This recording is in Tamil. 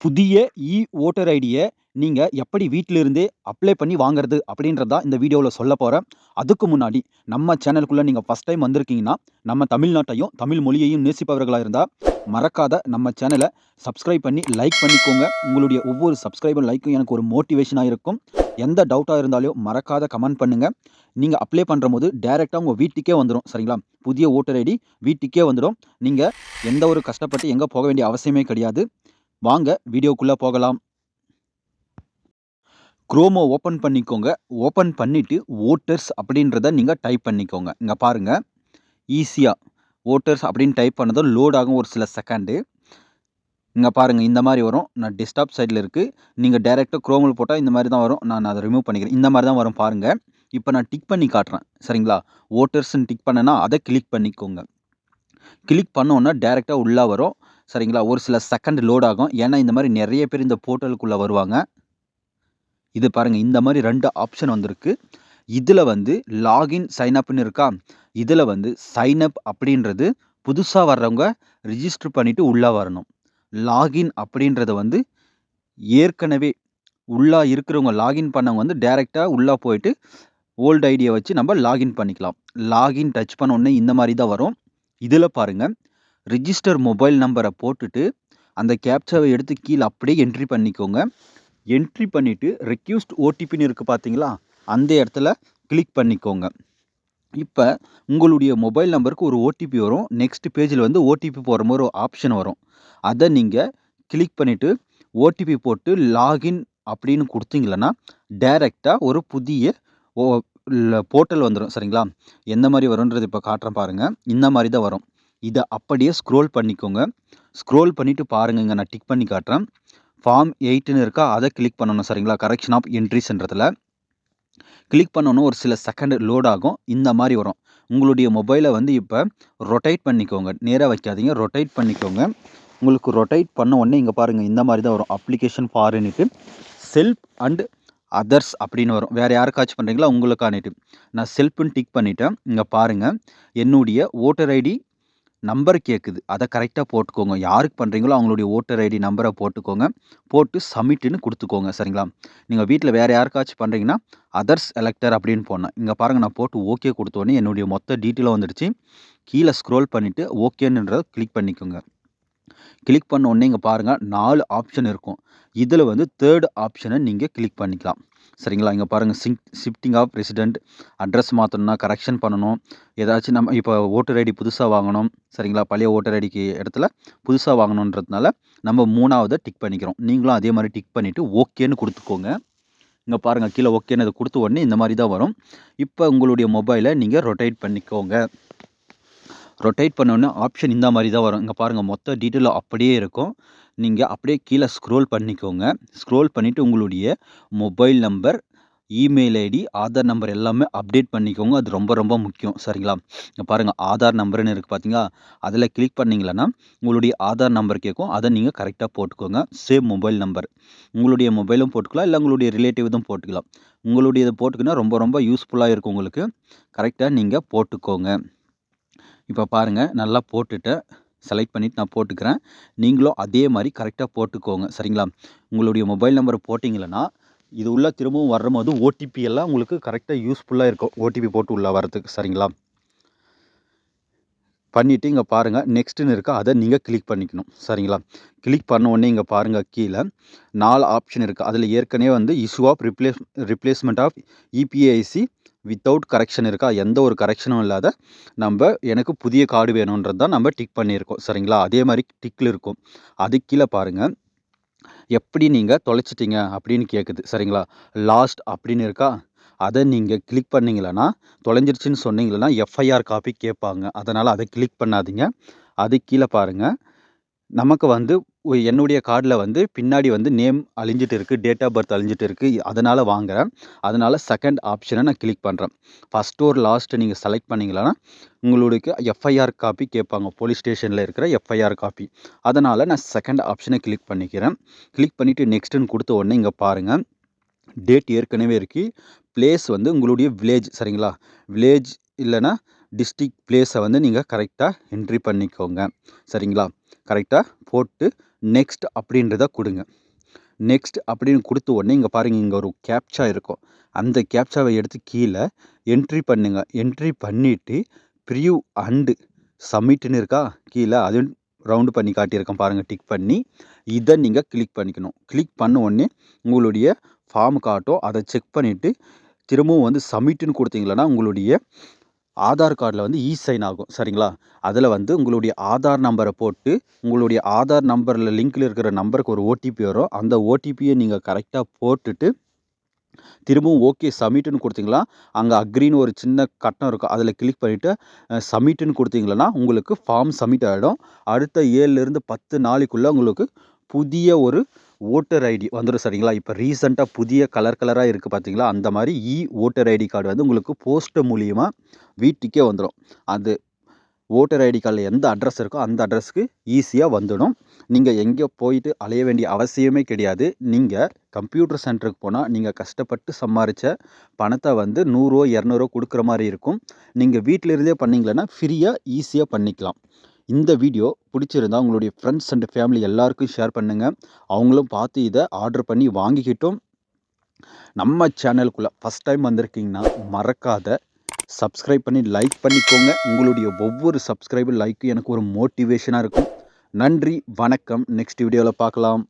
புதிய ஓட்டர் ஐடிய நீங்க எப்படி வீட்ல இருந்தே அப்ளை பண்ணி வாங்குறது அப்படின்றது தான் இந்த வீடியோல சொல்லப் போறேன். அதுக்கு முன்னாடி நம்ம சேனலுக்குள்ள நீங்க ஃபர்ஸ்ட் டைம் வந்திருக்கீங்கன்னா, நம்ம தமிழ்நாட்டையும், தமிழ் மொழியையும் நேசிப்பவர்களா இருந்தா, மறக்காத நம்ம சேனல சப்ஸ்கிரைப் பண்ணி லைக் பண்ணிக்கோங்க. உங்களுடைய ஒவ்வொரு சப்ஸ்கிரைபர் லைக்கும் எனக்கு ஒரு மோட்டிவேஷனா இருக்கும். எந்த டவுட்டா இருந்தாலும் மறக்காத கமெண்ட் பண்ணுங்க. நீங்க அப்ளை பண்ணும்போது டைரக்ட்டா உங்க வீட்டுக்கே வந்துரும். சரிங்களா? புதிய ஓட்டர் ஐடி வீட்டுக்கே வந்துரும். நீங்க எந்த ஒரு கஷ்டப்பட்டு எங்க போக வேண்டிய அவசியமே கிடையாது. வாங்க வீடியோக்குள்ள போகலாம். குரோமோ ஓப்பன் பண்ணிக்கோங்க. ஓப்பன் பண்ணிட்டு வோட்டர்ஸ் அப்படின்றத நீங்க டைப் பண்ணிக்கோங்க. இங்க பாருங்க. ஈஸியா வோட்டர்ஸ் அப்படின்னு டைப் பண்ணதும் லோட் ஆகும் ஒரு சில செகண்டு. இங்க பாருங்க இந்த மாரி வரும். நான் டெஸ்க்டாப் சைட்ல இருக்கு. நீங்க டைரக்ட்டா குரோம்ல போட்டா இந்த மாரி தான் வரும். நான் அத ரிமூவ் பண்ணிக்கிறேன். இந்த மாரி தான் வரும் பாருங்க. இப்ப நான் டிக் பண்ணி காட்டுறேன். சரிங்களா? வோட்டர்ஸ்ன்னு டிக் பண்ணேன்னா அத கிளிக் பண்ணிக்கோங்க. கிளிக் பண்ணோன்னா டைரக்ட்டா உள்ள வரும். சரிங்களா? ஒரு சில செகண்ட் லோட் ஆகும். ஏன்னா இந்த மாரி நெறைய பேர் இந்த போர்ட்டலுக்குள்ள வருவாங்க. இது பாருங்க இந்த மாரி 2 ஆப்ஷன் வந்திருக்கு. இதுல வந்து லாகின், சைன் அப்ன்னு இருக்கா? இதுல வந்து சைன் அப் அப்படின்றது புதுசா வர்றவங்க ரிஜிஸ்டர் பண்ணிட்டு உள்ள வரணும். லாகின் அப்படின்றத வந்து ஏற்கனவே உள்ள இருக்கிறவங்க லாகின் பண்ணவங்க வந்து டைரக்ட்டா உள்ள போயிட்டு ஓல்ட் ஐடிய வச்சு நம்ம லாகின் பண்ணிக்கலாம். லாகின் டச் பண்ண உடனே இந்த மாரி தான் வரும். இதுல பாருங்க ரிஜிஸ்டர் மொபைல் நம்பர போட்டுட்டு அந்த கேப்சாவ எடுத்து கீழ அப்படியே என்ட்ரி பண்ணிக்கோங்க. என்ட்ரி பண்ணிட்டு ரெக்யூஸ்ட் ஓடிபின்னு இருக்கு பார்த்தீங்களா? அந்த இடத்துல கிளிக் பண்ணிக்கோங்க. இப்ப உங்களுடைய மொபைல் நம்பருக்கு ஒரு ஓடிபி வரும். நெக்ஸ்ட் பேஜ்ல வந்து ஓடிபி போடுற மாரி ஒரு ஆப்ஷன் வரும். அத நீங்க கிளிக் பண்ணிட்டு ஓடிபி போட்டு லாகின் அப்படின்னு குடுத்தீங்கன்னா, டைரக்ட்டா ஒரு புதிய ஓ போர்ட்டல் வந்துரும். சரிங்களா? எந்த மாரி வரும்ன்றது இப்ப காட்டுறேன் பாருங்க. இந்த மாரி தான் வரும். இத அப்படியே ஸ்க்ரோல் பண்ணிக்கோங்க. ஸ்க்ரோல் பண்ணிட்டு பாருங்க. இங்க நான் டிக் பண்ணி காட்டுறேன். ஃபார்ம் 8ன்னு இருக்கா? அத கிளிக் பண்ணணும். சரிங்களா? கரெக்ஷன் ஆஃப் என்ட்ரீஸ்ன்றதுல. கிளிக் பண்ணோன ஒரு சில செகண்ட் லோட் ஆகும். இந்த மாரி வரும். உங்களுடைய மொபைல வந்து இப்ப ரொட்டேட் பண்ணிக்கோங்க. நேரா வைக்காதீங்க. ரொட்டேட் பண்ணிக்கோங்க. உங்களுக்கு ரொட்டேட் பண்ண உடனே இங்க பாருங்க இந்த மாரி தான் வரும். அப்ளிகேஷன் ஃபார்ன்னுட்டு செல்ஃப் அண்ட் அதர்ஸ் அப்படின்னு வரும். வேற யாருக்காச்சும் பண்றீங்களா? உங்களுக்கானேட்டு. நான் செல்ஃப்ன்னு டிக் பண்ணிட்டேன். இங்க பாருங்க. என்னுடைய வோட்டர் ஐடி நம்பர் கேட்குது. அத கரெக்ட்டா போட்டுக்கோங்க. யாருக்கு பண்றீங்களோ அவங்களுடைய வோட்டர் ஐடி நம்பர போட்டுக்கோங்க. போட்டு சப்மிட்ன்னு குடுத்துக்கோங்க. சரிங்களா? நீங்க வீட்ல வேற யாருக்காச்சும் பண்றீங்கன்னா, அதர்ஸ் எலக்டர் அப்படின்னு போடணும். இங்க பாருங்க நான் போட்டு ஓகே குடுத்த உடனே என்னுடைய மொத்த டீட்டெயிலும் வந்துடுச்சு. கீழ ஸ்க்ரோல் பண்ணிட்டு ஓகேன்றத கிளிக் பண்ணிக்கோங்க. கிளிக் பண்ண உடனே இங்க பாருங்க 4 ஆப்ஷன் இருக்கும். இதுல வந்து 3 ஆப்ஷன நீங்க கிளிக் பண்ணிக்கலாம். சரிங்களா? இங்க பாருங்க ஷிஃப்டிங் ஆஃப் ரெசிடென்ட் அட்ரஸ் மாத்தணும்னா கரெக்ஷன் பண்ணணும். ஏதாச்சும் நம்ம இப்போ வோட்டர் ஐடி புதுசா வாங்கணும். சரிங்களா? பழைய வோட்டர் ஐடிக்கு இடத்துல புதுசா வாங்கணுன்றதுனால நம்ம 3வது டிக் பண்ணிக்கிறோம். நீங்களும் அதே மாரி டிக் பண்ணிட்டு ஓகேன்னு குடுத்துக்கோங்க. இங்க பாருங்க கீழ ஓகேன்னு அத குடுத்த உடனே இந்த மாரி தான் வரும். இப்ப உங்களுடைய மொபைல நீங்க ரொட்டேட் பண்ணிக்கோங்க. ரொட்டேட் பண்ணோனே ஆப்ஷன் இந்த மாரி தான் வரும். இங்க பாருங்க மொத்த டீட்டெயிலும் அப்படியே இருக்கும். நீங்க அப்படியே கீழ ஸ்க்ரோல் பண்ணிக்கோங்க. ஸ்க்ரோல் பண்ணிட்டு உங்களுடைய mobile number, email ID, Aadhaar number எல்லாமே அப்டேட் பண்ணிக்கோங்க. அது ரொம்ப ரொம்ப முக்கியம். சரிங்களா? இங்க பாருங்க ஆதார் நம்பர்ன்னு இருக்கு பார்த்தீங்களா? அதில கிளிக் பண்ணீங்கன்னா, உங்களுடைய ஆதார் நம்பர் கேட்கும். அத நீங்க கரெக்ட்டா போட்டுக்கோங்க. Save mobile number. உங்களுடைய மொபைலும் போட்டுக்கலாம். இல்ல உங்களுடைய ரிலேட்டிவ்தும் போட்டுக்கலாம். உங்களுடையத போட்டுக்கினா ரொம்ப ரொம்ப யூஸ்ஃபுல்லா இருக்கும் உங்களுக்கு. கரெக்ட்டா நீங்க போட்டுக்கோங்க. இப்ப பாருங்க நல்லா போட்டுட்டேன். செலக்ட் பண்ணிட்டு நான் போட்டுக்கிறேன். நீங்களும் அதே மாரி கரெக்ட்டா போட்டுக்கோங்க. சரிங்களா? உங்களுடைய மொபைல் நம்பர போட்டீங்கன்னா, இது உள்ள திரும்பவும் வரும்போது ஓடிபி எல்லாம் உங்களுக்கு கரெக்ட்டா யூஸ்ஃபுல்லா இருக்கும். ஓடிபி போட்டு உள்ள வரதுக்கு. சரிங்களா? பண்ணிட்டு இங்க பாருங்க நெக்ஸ்ட்ன்னு இருக்கா? அத நீங்க கிளிக் பண்ணிக்கணும். சரிங்களா? கிளிக் பண்ண உடனே இங்க பாருங்க கீழ 4 ஆப்ஷன் இருக்கு. அதில ஏற்கனவே வந்து issue of replacement of EPIC without correction இருக்கா? எந்த ஒரு கரெக்ஷனும் இல்லாத எனக்கு புதிய கார்டு வேணும்ன்றது தான் நம்ம டிக் பண்ணியிருக்கோம். சரிங்களா? அதே மாரி டிக்ல இருக்கும். அதுக்கு கீழ பாருங்க. எப்படி நீங்க தொலைச்சிட்டீங்க அப்படின்னு கேட்குது. சரிங்களா? லாஸ்ட் அப்படின்னு இருக்கா? அத நீங்க கிளிக் பண்ணீங்கன்னா, தொலைஞ்சிருச்சுன்னு சொன்னீங்கன்னா, எஃப்ஐஆர் காப்பி கேட்பாங்க. அதனால அத கிளிக் பண்ணாதீங்க. அதுக்கு கீழ பாருங்க. நமக்கு வந்து என்னுடைய கார்ட்ல வந்து பின்னாடி வந்து நேம் அழிஞ்சிட்டு இருக்கு. டேட் ஆஃப் பர்த் அழிஞ்சிட்டு இருக்கு. அதனால வாங்குறேன். அதனால செகண்ட் ஆப்ஷன நான் கிளிக் பண்றேன். ஃபர்ஸ்ட் ஒரு லாஸ்ட் நீங்க செலக்ட் பண்ணீங்கன்னா, உங்களுக்கு எஃப்ஐஆர் காப்பி கேட்பாங்க. போலீஸ் ஸ்டேஷன்ல இருக்கிற எஃப்ஐஆர் காப்பி. அதனால நான் செகண்ட் ஆப்ஷன கிளிக் பண்ணிக்கிறேன். கிளிக் பண்ணிட்டு நெக்ஸ்ட்ன்னு குடுத்த உடனே இங்க பாருங்க. டேட் ஏற்கனவே இருக்கு. பிளேஸ் வந்து உங்களுடைய வில்லேஜ் சரிங்களா? வில்லேஜ் இல்லன்னா டிஸ்ட்ரிக்ட் பிளேஸ வந்து நீங்க கரெக்ட்டா என்ட்ரி பண்ணிக்கோங்க. சரிங்களா? கரெக்ட்டா போட்டு நெக்ஸ்ட் அப்படின்றத கொடுங்க. நெக்ஸ்ட் அப்படின்னு கொடுத்த உடனே இங்கே பாருங்கள், இங்கே ஒரு கேப்ச்சா இருக்கும். அந்த கேப்ச்சாவை எடுத்து கீழே என்ட்ரி பண்ணுங்க. என்ட்ரி பண்ணிவிட்டு ப்ரிவ்யூ அண்டு சப்மிட்னு இருக்கா கீழே, அதுவும் ரவுண்டு பண்ணி காட்டியிருக்கேன் பாருங்கள், டிக் பண்ணி இதை நீங்கள் கிளிக் பண்ணிக்கணும். கிளிக் பண்ண உடனே உங்களுடைய ஃபார்ம் காட்டும். அதை செக் பண்ணிவிட்டு திரும்பவும் வந்து சப்மிட்னு கொடுத்தீங்களன்னா உங்களுடைய ஆதார் கார்டில் வந்து சைன் ஆகும். சரிங்களா? அதில் வந்து உங்களுடைய ஆதார் நம்பரை போட்டு உங்களுடைய ஆதார் நம்பரில் லிங்க்கில் இருக்கிற நம்பருக்கு ஒரு ஓடிபி வரும். அந்த ஓடிபியை நீங்கள் கரெக்டாக போட்டுட்டு திரும்பவும் ஓகே சப்மிட்னு கொடுத்தீங்களா, அங்கே அக்ரின்னு ஒரு சின்ன கட்டம் இருக்கும். அதில் கிளிக் பண்ணிவிட்டு சப்மிட்னு கொடுத்தீங்களன்னா உங்களுக்கு ஃபார்ம் சப்மிட் ஆகிடும். அடுத்த 7லேருந்து 10 நாளைக்குள்ளே உங்களுக்கு புதிய ஒரு ஓட்டர் ஐடி வந்துடும். சரிங்களா? இப்போ ரீசெண்டாக புதிய கலராக இருக்குது பார்த்தீங்களா, அந்த மாதிரி ஓட்டர் ஐடி கார்டு வந்து உங்களுக்கு போஸ்ட் மூலியமா வீட்டுக்கே வந்துடும். அது ஓட்டர் ஐடி கார்டில் எந்த அட்ரஸ் இருக்கோ அந்த அட்ரஸ்க்கு ஈஸியாக வந்துடும். நீங்கள் எங்கே போயிட்டு அலைய வேண்டிய அவசியமே கிடையாது. நீங்கள் கம்ப்யூட்டர் சென்டருக்கு போனால் நீங்கள் கஷ்டப்பட்டு சம்பாரித்த பணத்தை வந்து 100 200 கொடுக்குற மாதிரி இருக்கும். நீங்கள் வீட்டில் இருந்தே பண்ணிங்களன்னா ஃப்ரீயாக ஈஸியாக பண்ணிக்கலாம். இந்த வீடியோ பிடிச்சிருந்தால் உங்களுடைய ஃப்ரெண்ட்ஸ் அண்ட் ஃபேமிலி எல்லாருக்கும் ஷேர் பண்ணுங்கள். அவங்களும் பார்த்து இதை ஆர்டர் பண்ணி வாங்கிக்கிட்டும். நம்ம சேனலுக்குள்ளே ஃபஸ்ட் டைம் வந்திருக்கீங்கன்னா மறக்காத சப்ஸ்கிரைப் பண்ணி லைக் பண்ணிக்கோங்க. உங்களுடைய ஒவ்வொரு சப்ஸ்கிரைபர் லைக்கும் எனக்கு ஒரு மோட்டிவேஷனாக இருக்கும். நன்றி, வணக்கம். நெக்ஸ்ட் வீடியோவில் பார்க்கலாம்.